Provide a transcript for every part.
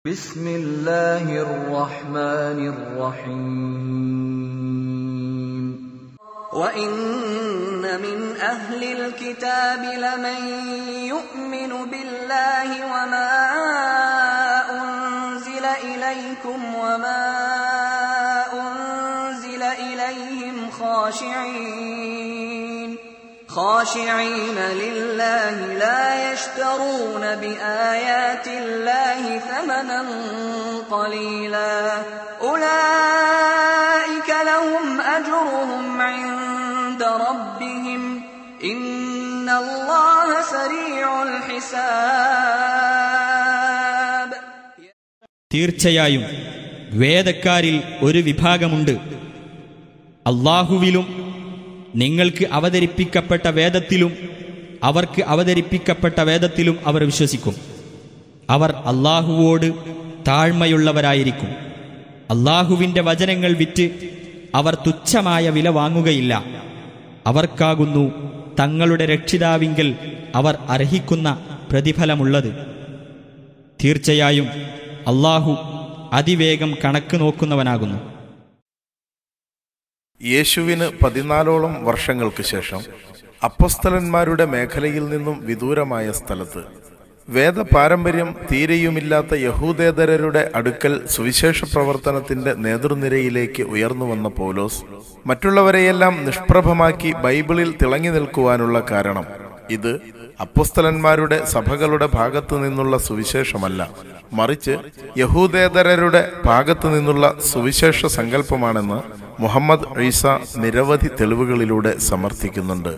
ബിസ്മില്ലാഹിർ റഹ്മാനിർ റഹീം. وَإِنَّ مِنْ أَهْلِ الْكِتَابِ لَمَنْ يُؤْمِنُ بِاللَّهِ وَمَا أُنْزِلَ إِلَيْكُمْ وَمَا أُنْزِلَ إِلَيْهِمْ خاشعين لله لا يشترون بآيات الله ثمنا قليلا أولئك لهم أجرهم عند ربهم إن الله سريع الحساب. തീർച്ചയായും വേദക്കാരിൽ ഒരു വിഭാഗമുണ്ട്, അല്ലാഹുവിലും നിങ്ങൾക്ക് അവതരിപ്പിക്കപ്പെട്ട വേദത്തിലും അവർക്ക് അവതരിപ്പിക്കപ്പെട്ട വേദത്തിലും അവർ വിശ്വസിക്കും. അവർ അല്ലാഹുവോട് താഴ്മയുള്ളവരായിരിക്കും. അല്ലാഹുവിൻ്റെ വചനങ്ങൾ വിറ്റ് അവർ തുച്ഛമായ വില വാങ്ങുകയില്ല. അവർക്കാകുന്നു തങ്ങളുടെ രക്ഷിതാവിങ്കൽ അവർ അർഹിക്കുന്ന പ്രതിഫലമുള്ളത്. തീർച്ചയായും അല്ലാഹു അതിവേഗം കണക്ക് നോക്കുന്നവനാകുന്നു. യേശുവിന് 14ഓളം വർഷങ്ങൾക്ക് ശേഷം അപ്പോസ്തലന്മാരുടെ മേഖലയിൽ നിന്നും വിദൂരമായ സ്ഥലത്ത് വേദപാരമ്പര്യം തീരെയുമില്ലാത്ത യഹൂദേതരരുടെ അടുക്കൽ സുവിശേഷ പ്രവർത്തനത്തിന്റെ നേതൃനിരയിലേക്ക് ഉയർന്നു വന്ന പൗലോസ് മറ്റുള്ളവരെയെല്ലാം നിഷ്പ്രഭമാക്കി ബൈബിളിൽ തിളങ്ങി നിൽക്കുവാനുള്ള കാരണം ഇത് അപ്പോസ്തലന്മാരുടെ സഭകളുടെ ഭാഗത്തു നിന്നുള്ള സുവിശേഷമല്ല, മറിച്ച് യഹൂദേതരരുടെ ഭാഗത്തു നിന്നുള്ള സുവിശേഷ സങ്കല്പമാണെന്ന് മുഹമ്മദ് ഈസ നിരവധി തെളിവുകളിലൂടെ സമർത്ഥിക്കുന്നുണ്ട്.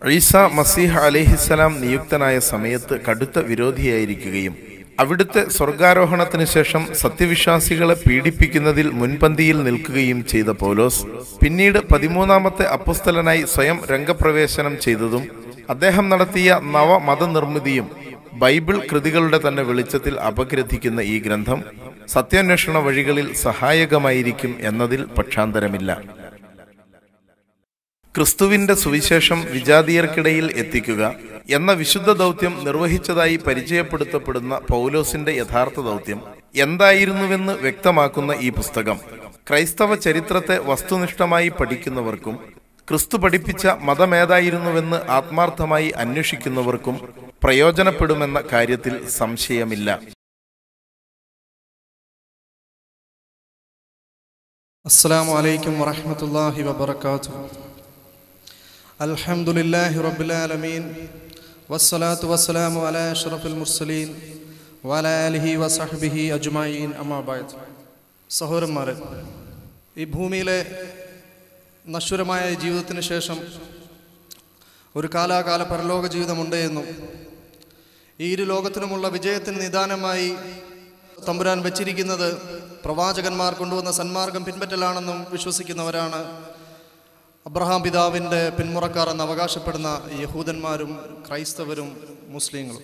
ഈസ മസീഹ് അലൈഹിസ്സലാം നിയുക്തനായ സമയത്ത് കടുത്ത വിരോധിയായിരിക്കുകയും അവിടുത്തെ സ്വർഗാരോഹണത്തിന് ശേഷം സത്യവിശ്വാസികളെ പീഡിപ്പിക്കുന്നതിൽ മുൻപന്തിയിൽ നിൽക്കുകയും ചെയ്ത പൗലോസ് പിന്നീട് 13ാമത്തെ അപ്പോസ്തലനായി സ്വയം രംഗപ്രവേശനം ചെയ്തതും അദ്ദേഹം നടത്തിയ നവമതനിർമ്മിതിയും ബൈബിൾ കൃതികളുടെ തന്നെ വെളിച്ചത്തിൽ അപഗ്രഥിക്കുന്ന ഈ ഗ്രന്ഥം സത്യാന്വേഷണ വഴികളിൽ സഹായകമായിരിക്കും എന്നതിൽ പക്ഷാന്തരമില്ല. ക്രിസ്തുവിന്റെ സുവിശേഷം വിജാതീയർക്കിടയിൽ എത്തിക്കുക എന്ന വിശുദ്ധ ദൗത്യം നിർവഹിച്ചതായി പരിചയപ്പെടുത്തപ്പെടുന്ന പൗലോസിന്റെ യഥാർത്ഥ ദൗത്യം എന്തായിരുന്നുവെന്ന് വ്യക്തമാക്കുന്ന ഈ പുസ്തകം ക്രൈസ്തവ ചരിത്രത്തെ വസ്തുനിഷ്ഠമായി പഠിക്കുന്നവർക്കും ക്രിസ്തു പഠിപ്പിച്ച മതമേതായിരുന്നുവെന്ന് ആത്മാർത്ഥമായി അന്വേഷിക്കുന്നവർക്കും പ്രയോജനപ്പെടുമെന്ന കാര്യത്തിൽ സംശയമില്ല. അസ്സലാമു അലൈക്കും വറഹ്മത്തുള്ളാഹി വബറകാതുഹു. അൽഹംദുലില്ലാഹി റബ്ബിൽ ആലമീൻ വസ്സലാത്തു വസ്സലാമു അലാ അഷ്റഫിൽ മുർസലീൻ വഅലാ ആലിഹി വസഹ്ബിഹി അജ്മഈൻ. അമ്മാ ബഅദ്. സഹോദരന്മാരെ, ഈ ഭൂമിയിലെ നശ്വരമായ ജീവിതത്തിന് ശേഷം ഒരു കാലാകാല പരലോക ജീവിതമുണ്ട് എന്നും ഈ ഇരു ലോകത്തിനുമുള്ള വിജയത്തിന് നിദാനമായി തമ്പുരാൻ വെച്ചിരിക്കുന്നത് പ്രവാചകന്മാർ കൊണ്ടുവന്ന സന്മാർഗം പിൻപറ്റലാണെന്നും വിശ്വസിക്കുന്നവരാണ് അബ്രഹാം പിതാവിൻ്റെ പിന്മുറക്കാർ എന്ന് അവകാശപ്പെടുന്ന യഹൂദന്മാരും ക്രൈസ്തവരും മുസ്ലിങ്ങളും.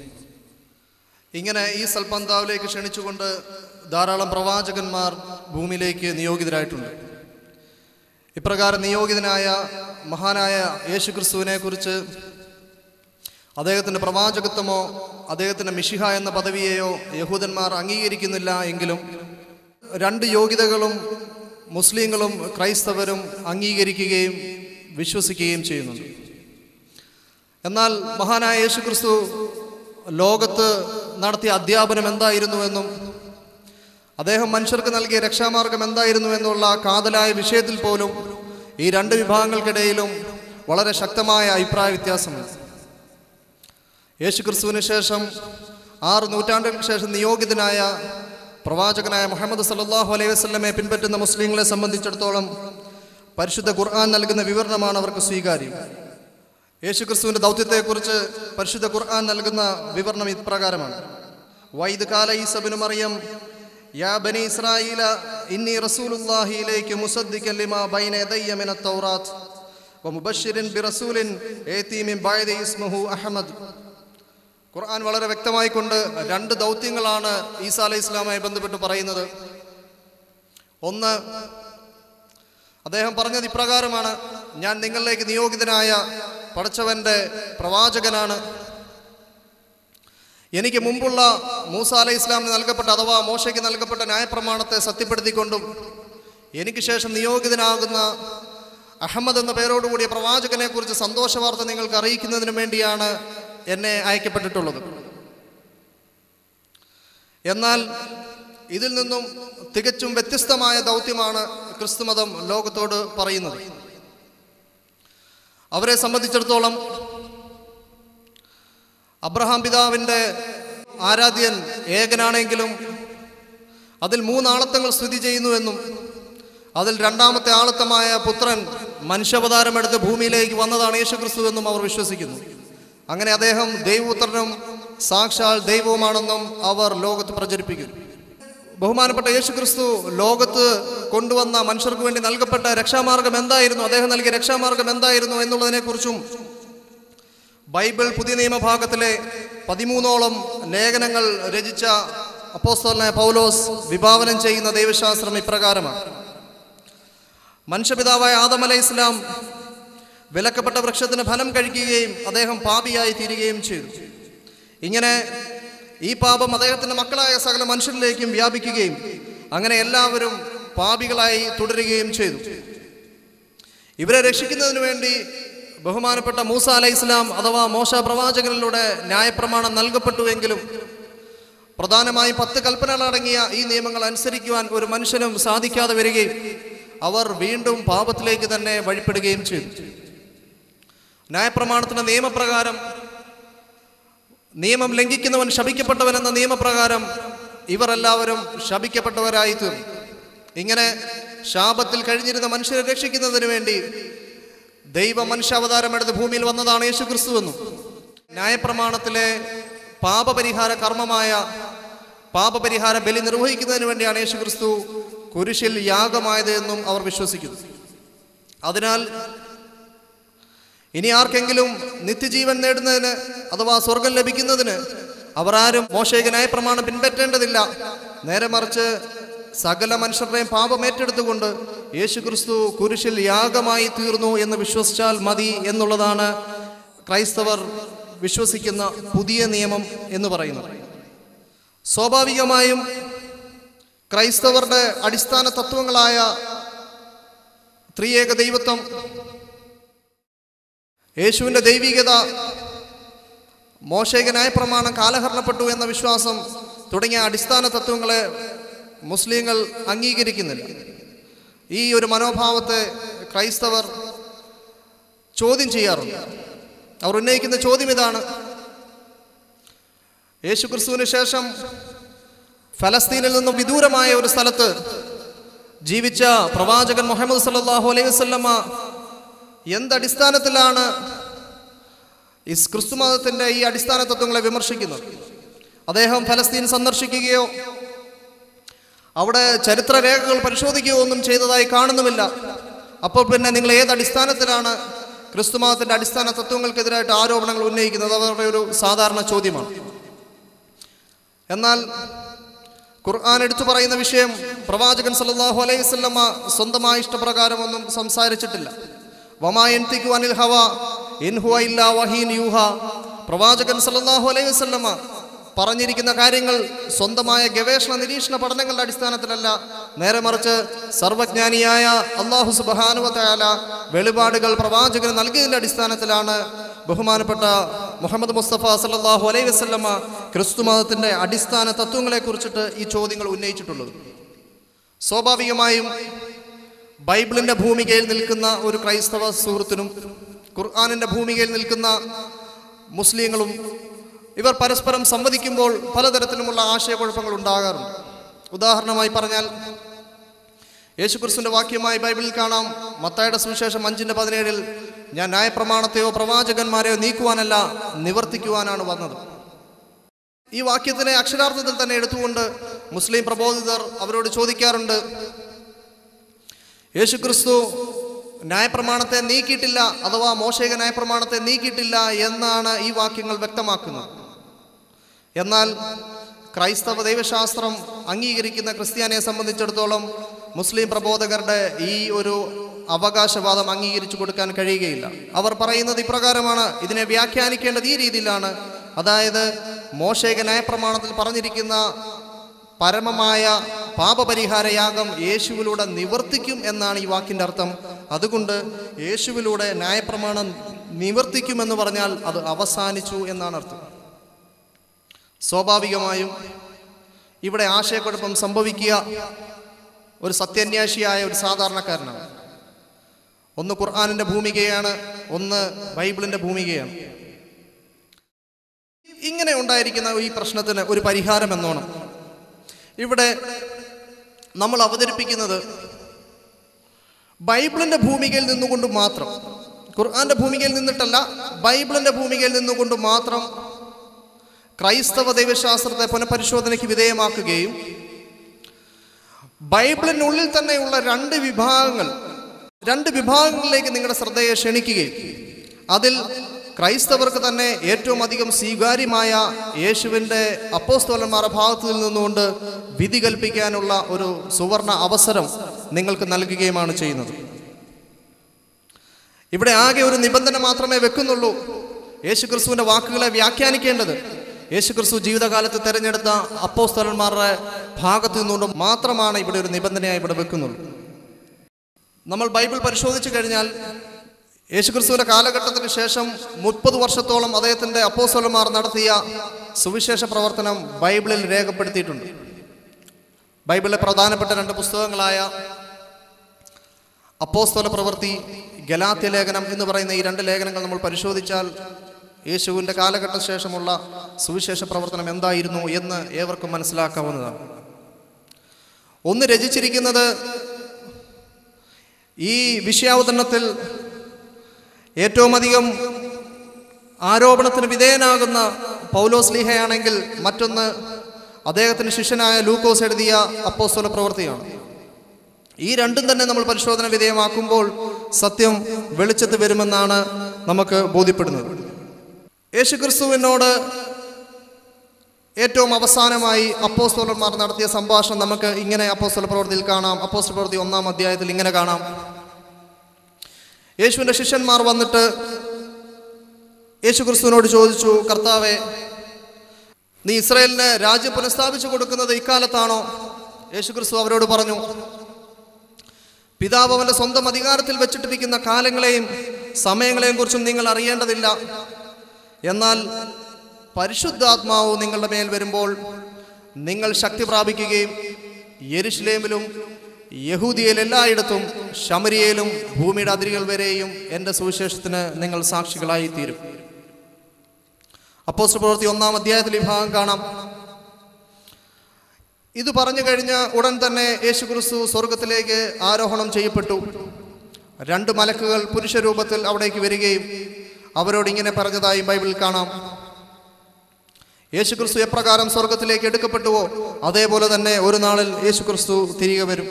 ഇങ്ങനെ ഈ സൽപന്താവിലേക്ക് ക്ഷണിച്ചുകൊണ്ട് ധാരാളം പ്രവാചകന്മാർ ഭൂമിയിലേക്ക് നിയോഗിതരായിട്ടുണ്ട്. ഇപ്രകാരം നിയോഗിതനായ മഹാനായ യേശുക്രിസ്തുവിനെ കുറിച്ച് അദ്ദേഹത്തിൻ്റെ പ്രവാചകത്വമോ അദ്ദേഹത്തിൻ്റെ മിശിഹ എന്ന പദവിയെയോ യഹൂദന്മാർ അംഗീകരിക്കുന്നില്ല എങ്കിലും രണ്ട് യോഗ്യതകളും മുസ്ലിങ്ങളും ക്രൈസ്തവരും അംഗീകരിക്കുകയും വിശ്വസിക്കുകയും ചെയ്യുന്നുണ്ട്. എന്നാൽ മഹാനായ യേശുക്രിസ്തു ലോകത്ത് നടത്തിയ അധ്യാപനം എന്തായിരുന്നുവെന്നും അദ്ദേഹം മനുഷ്യർക്ക് നൽകിയ രക്ഷാമാർഗം എന്തായിരുന്നുവെന്നുള്ള കാതലായ വിഷയത്തിൽ പോലും ഈ രണ്ട് വിഭാഗങ്ങൾക്കിടയിലും വളരെ ശക്തമായ അഭിപ്രായ വ്യത്യാസമുണ്ട്. യേശുക്രിസ്തുവിന് ശേഷം 6 നൂറ്റാണ്ടുകൾക്ക് ശേഷം നിയോഗിതനായ പ്രവാചകനായ മുഹമ്മദ് സല്ലല്ലാഹു അലൈഹി വസല്ലമയെ പിൻപറ്റുന്ന മുസ്ലിങ്ങളെ സംബന്ധിച്ചിടത്തോളം പരിശുദ്ധ ഖുർആൻ നൽകുന്ന വിവരണമാണ് അവർക്ക് സ്വീകാര്യം. യേശുക്രിസ്തുവിൻ്റെ ദൗത്യത്തെക്കുറിച്ച് പരിശുദ്ധ ഖുർആൻ നൽകുന്ന വിവരണം ഇപ്രകാരമാണ്: വൈദ് കാല ഈസ ഇബ്നു മറിയം യാ ബനി ഇസ്രായീല ഇന്നി റസൂലുള്ളാഹി ഇലൈക്കും മുസദ്ദിഖൻ ലിമാ ബൈന യദയ്യ മിനത് തൗറാത്ത് വമുബശ്ശിരൻ ബിറസൂലിൻ യഅതി മിൻ ബഅദി ഇസ്മുഹു അഹ്മദ്. ഖുർആൻ വളരെ വ്യക്തമായിക്കൊണ്ട് രണ്ട് ദൗത്യങ്ങളാണ് ഈസാ അലൈഹിസ്സലാമുമായി ബന്ധപ്പെട്ട് പറയുന്നത്. ഒന്ന്, അദ്ദേഹം പറഞ്ഞത് ഇപ്രകാരമാണ്: ഞാൻ നിങ്ങളിലേക്ക് നിയോഗിതനായ പടച്ചവന്റെ പ്രവാചകനാണ്. എനിക്ക് മുമ്പുള്ള മൂസ അലൈഹി ഇസ്ലാമിന് നൽകപ്പെട്ട അഥവാ മോശയ്ക്ക് നൽകപ്പെട്ട ന്യായപ്രമാണത്തെ സത്യപ്പെടുത്തിക്കൊണ്ടും എനിക്ക് ശേഷം നിയോഗിതനാകുന്ന അഹമ്മദ് എന്ന പേരോടുകൂടിയ പ്രവാചകനെ കുറിച്ച് സന്തോഷ വാർത്ത നിങ്ങൾക്ക് അറിയിക്കുന്നതിന് വേണ്ടിയാണ് എന്നെ അയക്കപ്പെട്ടിട്ടുള്ളത്. എന്നാൽ ഇതിൽ നിന്നും തികച്ചും വ്യത്യസ്തമായ ദൗത്യമാണ് ക്രിസ്തുമതം ലോകത്തോട് പറയുന്നത്. അവരെ സംബന്ധിച്ചിടത്തോളം അബ്രഹാം പിതാവിൻ്റെ ആരാധ്യൻ ഏകനാണെങ്കിലും അതിൽ 3 ആളത്വങ്ങൾ സ്ഥിതി ചെയ്യുന്നുവെന്നും അതിൽ 2ാമത്തെ ആളത്വമായ പുത്രൻ മനുഷ്യാവതാരമെടുത്ത് ഭൂമിയിലേക്ക് വന്നതാണ് യേശുക്രിസ്തു എന്നും അവർ വിശ്വസിക്കുന്നു. അങ്ങനെ അദ്ദേഹം ദൈവപുത്രനും സാക്ഷാൽ ദൈവവുമാണെന്നും അവർ ലോകത്ത് പ്രചരിപ്പിക്കുന്നു. ബഹുമാനപ്പെട്ട യേശുക്രിസ്തു ലോകത്ത് കൊണ്ടുവന്ന മനുഷ്യർക്ക് വേണ്ടി നൽകപ്പെട്ട രക്ഷാമാർഗം എന്തായിരുന്നു, അദ്ദേഹം നൽകിയ രക്ഷാമാർഗം എന്തായിരുന്നു എന്നുള്ളതിനെക്കുറിച്ചും ബൈബിൾ പുതിയ നിയമഭാഗത്തിലെ 13ഓളം ലേഖനങ്ങൾ രചിച്ച അപ്പോസ്തലനായ പൗലോസ് വിഭാവനം ചെയ്യുന്ന ദൈവശാസ്ത്രം ഇപ്രകാരമാണ്. മനുഷ്യപിതാവായ ആദം അലൈഹി ഇസ്ലാം വിലക്കപ്പെട്ട വൃക്ഷത്തിന് ഫലം കഴിക്കുകയും അദ്ദേഹം പാപിയായി തീരുകയും ചെയ്തു. ഇങ്ങനെ ഈ പാപം അദ്ദേഹത്തിൻ്റെ മക്കളായ സകല മനുഷ്യരിലേക്കും വ്യാപിക്കുകയും അങ്ങനെ എല്ലാവരും പാപികളായി തുടരുകയും ചെയ്തു. ഇവരെ രക്ഷിക്കുന്നതിന് വേണ്ടി ബഹുമാനപ്പെട്ട മൂസ അലൈഹി ഇസ്ലാം അഥവാ മോശ പ്രവാചകനിലൂടെ ന്യായപ്രമാണം നൽകപ്പെട്ടുവെങ്കിലും പ്രധാനമായും 10 കൽപ്പനകളടങ്ങിയ ഈ നിയമങ്ങൾ അനുസരിക്കുവാൻ ഒരു മനുഷ്യനും സാധിക്കാതെ വരികയും അവർ വീണ്ടും പാപത്തിലേക്ക് തന്നെ വഴിപ്പെടുകയും ചെയ്തു. ന്യായപ്രമാണത്തിന്റെ നിയമപ്രകാരം നിയമം ലംഘിക്കുന്നവൻ ശപിക്കപ്പെട്ടവൻ എന്ന നിയമപ്രകാരം ഇവർ എല്ലാവരും ശപിക്കപ്പെട്ടവരായി തീർന്നു. ഇങ്ങനെ ശാപത്തിൽ കഴിഞ്ഞിരുന്ന മനുഷ്യരെ രക്ഷിക്കുന്നതിന് വേണ്ടി ദൈവ മനുഷ്യാവതാരമെടുത്ത് ഭൂമിയിൽ വന്നതാണ് യേശുക്രിസ്തു എന്നും ന്യായപ്രമാണത്തിലെ പാപപരിഹാര കർമ്മമായ പാപപരിഹാര ബലി നിർവഹിക്കുന്നതിന് വേണ്ടിയാണ് യേശുക്രിസ്തു കുരിശിൽ യാഗമായത് എന്നും അവർ വിശ്വസിക്കുന്നു. അതിനാൽ ഇനി ആർക്കെങ്കിലും നിത്യജീവൻ നേടുന്നതിന് അഥവാ സ്വർഗം ലഭിക്കുന്നതിന് അവർ ആരും മോശയിക ന്യായപ്രമാണം പിൻപറ്റേണ്ടതില്ല. നേരെ മറിച്ച് സകല മനുഷ്യരുടെയും പാപം ഏറ്റെടുത്തുകൊണ്ട് യേശുക്രിസ്തു കുരിശിൽ യാഗമായി തീർന്നു എന്ന് വിശ്വസിച്ചാൽ മതി എന്നുള്ളതാണ് ക്രൈസ്തവർ വിശ്വസിക്കുന്ന പുതിയ നിയമം എന്ന് പറയുന്നത്. സ്വാഭാവികമായും ക്രൈസ്തവരുടെ അടിസ്ഥാന തത്വങ്ങളായ ത്രിയേക ദൈവത്വം, യേശുവിൻ്റെ ദൈവികത, മോശയിക ന്യായപ്രമാണം കാലഹരണപ്പെട്ടു എന്ന വിശ്വാസം തുടങ്ങിയ അടിസ്ഥാന തത്വങ്ങളെ മുസ്ലിങ്ങൾ അംഗീകരിക്കുന്നില്ല. ഈ ഒരു മനോഭാവത്തെ ക്രൈസ്തവർ ചോദ്യം ചെയ്യാറുണ്ട്. അവർ ഉന്നയിക്കുന്ന ചോദ്യം ഇതാണ്: യേശുക്രിസ്തുവിന് ശേഷം ഫലസ്തീനിൽ നിന്നും വിദൂരമായ ഒരു സ്ഥലത്ത് ജീവിച്ച പ്രവാചകൻ മുഹമ്മദ് സല്ലല്ലാഹു അലൈഹി വസല്ലമ എന്തടിസ്ഥാനത്തിലാണ് ഈ ക്രിസ്തുമതത്തിൻ്റെ ഈ അടിസ്ഥാന തത്വങ്ങളെ വിമർശിക്കുന്നത്? അദ്ദേഹം ഫലസ്തീൻ സന്ദർശിക്കുകയോ അവിടെ ചരിത്രരേഖകൾ പരിശോധിക്കുകയോ ഒന്നും ചെയ്തതായി കാണുന്നുമില്ല. അപ്പോൾ പിന്നെ നിങ്ങൾ ഏതടിസ്ഥാനത്തിലാണ് ക്രിസ്തുമതത്തിൻ്റെ അടിസ്ഥാന തത്വങ്ങൾക്കെതിരായിട്ട് ആരോപണങ്ങൾ ഉന്നയിക്കുന്നത്? അവരുടെ ഒരു സാധാരണ ചോദ്യമാണ്. എന്നാൽ ഖുർആൻ എടുത്തു പറയുന്ന വിഷയം പ്രവാചകൻ സല്ലല്ലാഹു അലൈഹി വസല്ലമ സ്വന്തമായ ഇഷ്ടപ്രകാരമൊന്നും സംസാരിച്ചിട്ടില്ല. വമാ യൻതിഖു അനിൽ ഹവാ ഇൻ ഹുവ ഇല്ലാ വഹീൻ യൂഹാ. പ്രവാചകൻ സല്ലല്ലാഹു അലൈഹി വസല്ലമ പറഞ്ഞിരിക്കുന്ന കാര്യങ്ങൾ സ്വന്തമായ ഗവേഷണ നിരീക്ഷണ പഠനങ്ങളുടെ അടിസ്ഥാനത്തിലല്ല, നേരെ മറിച്ച് സർവജ്ഞാനിയായ അല്ലാഹു സുബ്ഹാനഹു വ തആല വെളിപാടുകൾ പ്രവാചകന് നൽകിയതിൻ്റെ അടിസ്ഥാനത്തിലാണ് ബഹുമാനപ്പെട്ട മുഹമ്മദ് മുസ്തഫ സല്ലല്ലാഹു അലൈഹി വസല്ലമ ക്രിസ്തുമതത്തിൻ്റെ അടിസ്ഥാന തത്വങ്ങളെ കുറിച്ചിട്ട് ഈ ചോദ്യങ്ങൾ ഉന്നയിച്ചിട്ടുള്ളത്. സ്വാഭാവികമായും ബൈബിളിൻ്റെ ഭൂമികയിൽ നിൽക്കുന്ന ഒരു ക്രൈസ്തവ സുഹൃത്തിനും ഖുർആനിൻ്റെ ഭൂമികയിൽ നിൽക്കുന്ന മുസ്ലിങ്ങളും ഇവർ പരസ്പരം സംവദിക്കുമ്പോൾ പലതരത്തിലുമുള്ള ആശയക്കുഴപ്പങ്ങൾ ഉണ്ടാകാറുണ്ട്. ഉദാഹരണമായി പറഞ്ഞാൽ, യേശുക്രിസ്തുവിന്റെ വാക്യമായി ബൈബിളിൽ കാണാം, മത്തായിയുടെ സുവിശേഷം 5:17, ഞാൻ ന്യായപ്രമാണത്തെയോ പ്രവാചകന്മാരെയോ നീക്കുവാനല്ല നിവർത്തിക്കുവാനാണ് വന്നത്. ഈ വാക്യത്തിനെ അക്ഷരാർത്ഥത്തിൽ തന്നെ എടുത്തുകൊണ്ട് മുസ്ലിം പ്രബോധിതർ അവരോട് ചോദിക്കാറുണ്ട്, യേശുക്രിസ്തു ന്യായപ്രമാണത്തെ നീക്കിയിട്ടില്ല അഥവാ മോശയിക ന്യായപ്രമാണത്തെ നീക്കിയിട്ടില്ല എന്നാണ് ഈ വാക്യങ്ങൾ വ്യക്തമാക്കുന്നത്. എന്നാൽ ക്രൈസ്തവ ദൈവശാസ്ത്രം അംഗീകരിക്കുന്ന ക്രിസ്ത്യാനിയെ സംബന്ധിച്ചിടത്തോളം മുസ്ലിം പ്രബോധകരുടെ ഈ ഒരു അവകാശവാദം അംഗീകരിച്ചു കൊടുക്കാൻ കഴിയുകയില്ല. അവർ പറയുന്നത് ഇപ്രകാരമാണ്: ഇതിനെ വ്യാഖ്യാനിക്കേണ്ടത് ഈ രീതിയിലാണ്, അതായത് മോശേക ന്യായപ്രമാണത്തിൽ പറഞ്ഞിരിക്കുന്ന പരമമായ പാപപരിഹാര യാഗം യേശുവിലൂടെ നിവർത്തിക്കും എന്നാണ് ഈ വാക്കിൻ്റെ അർത്ഥം. അതുകൊണ്ട് യേശുവിലൂടെ ന്യായപ്രമാണം നിവർത്തിക്കുമെന്ന് പറഞ്ഞാൽ അത് അവസാനിച്ചു എന്നാണ് അർത്ഥം. സ്വാഭാവികമായും ഇവിടെ ആശയക്കുഴപ്പം സംഭവിക്കുക ഒരു സത്യാന്വേഷിയായ ഒരു സാധാരണക്കാരനാണ്. ഒന്ന് ഖുർആനിൻ്റെ ഭൂമികയാണ്, ഒന്ന് ബൈബിളിൻ്റെ ഭൂമികയാണ്. ഇങ്ങനെ ഉണ്ടായിരിക്കുന്ന ഈ പ്രശ്നത്തിന് ഒരു പരിഹാരം എന്നോണം ഇവിടെ നമ്മൾ അവതരിപ്പിക്കുന്നത് ബൈബിളിൻ്റെ ഭൂമികയിൽ നിന്നുകൊണ്ട് മാത്രം, ഖുർആന്റെ ഭൂമികയിൽ നിന്നിട്ടല്ല, ബൈബിളിൻ്റെ ഭൂമികയിൽ നിന്നുകൊണ്ട് മാത്രം ക്രൈസ്തവ ദൈവശാസ്ത്രത്തെ പുനഃപരിശോധനയ്ക്ക് വിധേയമാക്കുകയും ബൈബിളിനുള്ളിൽ തന്നെയുള്ള രണ്ട് വിഭാഗങ്ങളിലേക്ക് നിങ്ങളുടെ ശ്രദ്ധയെ ക്ഷണിക്കുകയും അതിൽ ക്രൈസ്തവർക്ക് തന്നെ ഏറ്റവും അധികം സ്വീകാര്യമായ യേശുവിൻ്റെ അപ്പോസ്തലന്മാരുടെ ഭാഗത്തു നിന്നുകൊണ്ട് വിധി കൽപ്പിക്കാനുള്ള ഒരു സുവർണ അവസരം നിങ്ങൾക്ക് നൽകുകയുമാണ് ചെയ്യുന്നത്. ഇവിടെ ആകെ ഒരു നിബന്ധന മാത്രമേ വെക്കുന്നുള്ളൂ. യേശുക്രിസ്തുവിൻ്റെ വാക്കുകളെ വ്യാഖ്യാനിക്കേണ്ടത് യേശുക്രിസ്തു ജീവിതകാലത്ത് തിരഞ്ഞെടുത്ത അപ്പോസ്തലന്മാരുടെ ഭാഗത്തു നിന്നുകൊണ്ട് മാത്രമാണ് ഇവിടെ ഒരു നിബന്ധനയായി ഇവിടെ വെക്കുന്നുള്ളൂ. നമ്മൾ ബൈബിൾ പരിശോധിച്ചു കഴിഞ്ഞാൽ യേശുക്രിസ്തുവിൻ്റെ കാലഘട്ടത്തിന് ശേഷം 30 വർഷത്തോളം അദ്ദേഹത്തിൻ്റെ അപ്പോസ്തലന്മാർ നടത്തിയ സുവിശേഷ പ്രവർത്തനം ബൈബിളിൽ രേഖപ്പെടുത്തിയിട്ടുണ്ട്. ബൈബിളിലെ പ്രധാനപ്പെട്ട 2 പുസ്തകങ്ങളായ അപ്പോസ്തല പ്രവൃത്തി, ഗലാത്യ ലേഖനം എന്ന് പറയുന്ന ഈ 2 ലേഖനങ്ങൾ നമ്മൾ പരിശോധിച്ചാൽ യേശുവിൻ്റെ കാലഘട്ട ശേഷമുള്ള സുവിശേഷ പ്രവർത്തനം എന്തായിരുന്നു എന്ന് ഏവർക്കും മനസ്സിലാക്കാവുന്നതാണ്. ഒന്ന് രചിച്ചിരിക്കുന്നത് ഈ വിഷയാവതരണത്തിൽ ഏറ്റവും അധികം ആരോപണത്തിന് വിധേയനാകുന്ന പൗലോസ് ലീഹയാണെങ്കിൽ മറ്റൊന്ന് അദ്ദേഹത്തിന് ശിഷ്യനായ ലൂക്കോസ് എഴുതിയ അപ്പോസ്തല പ്രവൃത്തിയാണ്. ഈ രണ്ടും തന്നെ നമ്മൾ പരിശോധന വിധേയമാക്കുമ്പോൾ സത്യം വെളിച്ചത്ത് വരുമെന്നാണ് നമുക്ക് ബോധ്യപ്പെടുന്നത്. യേശുക്രിസ്തുവിനോട് ഏറ്റവും അവസാനമായി അപ്പോസ്തലന്മാർ നടത്തിയ സംഭാഷണം നമുക്ക് ഇങ്ങനെ അപ്പോസ്തല പ്രവൃത്തിയിൽ കാണാം. അപ്പോസ്തല പ്രവൃത്തി 1-ാം അധ്യായത്തിൽ ഇങ്ങനെ കാണാം. യേശുവിൻ്റെ ശിഷ്യന്മാർ വന്നിട്ട് യേശുക്രിസ്തുവിനോട് ചോദിച്ചു, കർത്താവേ, നീ ഇസ്രായേലിന് രാജ്യം പുനഃസ്ഥാപിച്ചു കൊടുക്കുന്നത് ഇക്കാലത്താണോ? യേശുക്രിസ്തു അവരോട് പറഞ്ഞു, പിതാവ് അവൻ്റെ സ്വന്തം അധികാരത്തിൽ വെച്ചിട്ടിരിക്കുന്ന കാലങ്ങളെയും സമയങ്ങളെയും കുറിച്ചും നിങ്ങൾ അറിയേണ്ടതില്ല. എന്നാൽ പരിശുദ്ധാത്മാവ് നിങ്ങളുടെ മേൽ വരുമ്പോൾ നിങ്ങൾ ശക്തി പ്രാപിക്കുകയും യെരുശലേമിലും യഹൂദിയയിൽ എല്ലായിടത്തും ശമരിയയിലും ഭൂമിയുടെ അതിരുകൾ വരെയും എൻ്റെ സുവിശേഷത്തിന് നിങ്ങൾ സാക്ഷികളായി തീരും. അപ്പോസ്തല പ്രവൃത്തി 1-ാം അധ്യായത്തിൽ ഈ ഭാഗം കാണാം. ഇത് പറഞ്ഞു കഴിഞ്ഞ ഉടൻ തന്നെ യേശുക്രിസ്തു സ്വർഗത്തിലേക്ക് ആരോഹണം ചെയ്യപ്പെട്ടു. 2 മലക്കുകൾ പുരുഷരൂപത്തിൽ അവിടേക്ക് വരികയും അവരോട് ഇങ്ങനെ പറഞ്ഞതായി ബൈബിളിൽ കാണാം. യേശുക്രിസ്തു എപ്രകാരം സ്വർഗത്തിലേക്ക് എടുക്കപ്പെട്ടുവോ അതേപോലെ തന്നെ ഒരു നാളിൽ യേശുക്രിസ്തു തിരികെ വരും.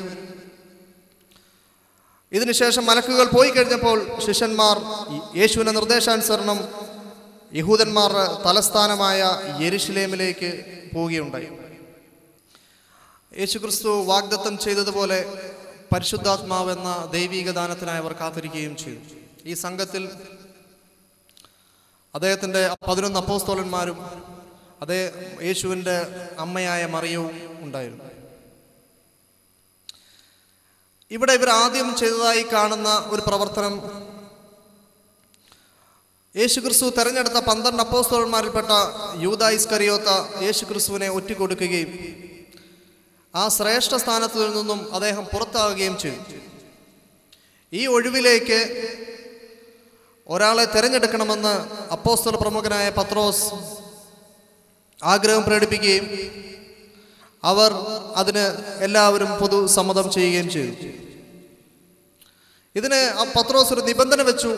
ഇതിനുശേഷം മലക്കുകൾ പോയി കഴിഞ്ഞപ്പോൾ ശിഷ്യന്മാർ യേശുവിൻ്റെ നിർദ്ദേശാനുസരണം യഹൂദന്മാരുടെ തലസ്ഥാനമായ യെരുശലേമിലേക്ക് പോവുകയുണ്ടായി. യേശുക്രിസ്തു വാഗ്ദത്തം ചെയ്തതുപോലെ പരിശുദ്ധാത്മാവ് എന്ന ദൈവീക ദാനത്തിനായി അവർ കാത്തിരിക്കുകയും ചെയ്തു. ഈ സംഘത്തിൽ അദ്ദേഹത്തിൻ്റെ 11 അപ്പോസ്തലന്മാരും അതേ യേശുവിൻ്റെ അമ്മയായ മറിയവും ഉണ്ടായിരുന്നു. ഇവിടെ ഇവർ ആദ്യം ചെയ്തതായി കാണുന്ന ഒരു പ്രവർത്തനം, യേശുക്രിസ്തു തെരഞ്ഞെടുത്ത 12 അപ്പോസ്തലന്മാരിൽപ്പെട്ട യൂദാ ഇസ്കറിയോത്ത യേശുക്രിസ്തുവിനെ ഒറ്റിക്കൊടുക്കുകയും ആ ശ്രേഷ്ഠ സ്ഥാനത്തിൽ നിന്നും അദ്ദേഹം പുറത്താവുകയും ചെയ്തു. ഈ ഒഴിവിലേക്ക് ഒരാളെ തിരഞ്ഞെടുക്കണമെന്ന് അപ്പോസ്തല പ്രമുഖനായ പത്രോസ് ആഗ്രഹം പ്രകടിപ്പിക്കുകയും അവർ അതിന് എല്ലാവരും പൊതു സമ്മതം ചെയ്യുകയും ചെയ്തു. ഇതിന് പത്രോസ് ഒരു നിബന്ധന വെച്ചു.